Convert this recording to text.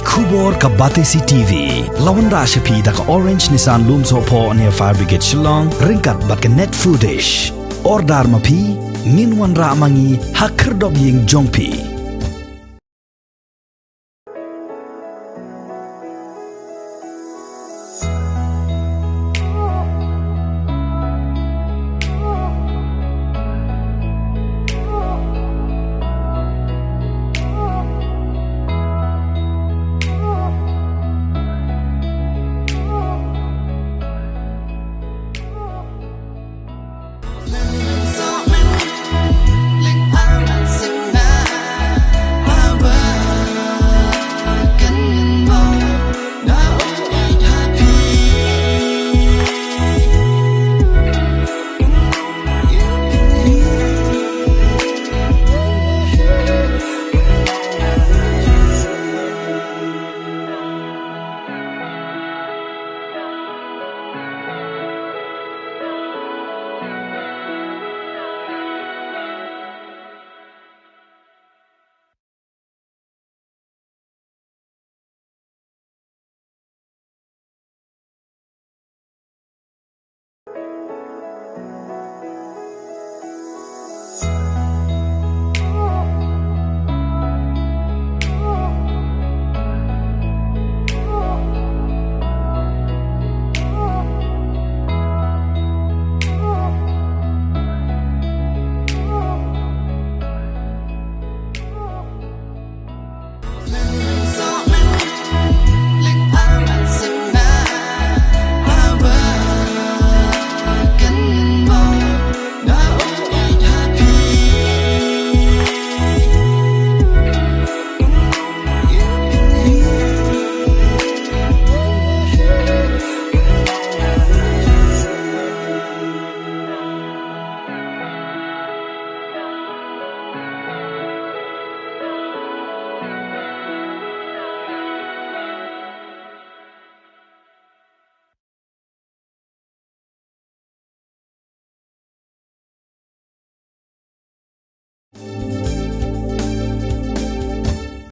Kubor ka Batesi TV. Lawan ra siya pi da ka Orange Nissan Lumso po near Fire Brigade Shillong. Ringkat bat ka net foodish. Ordar mapi, minwan ra mangi hakerdog ying jongpi.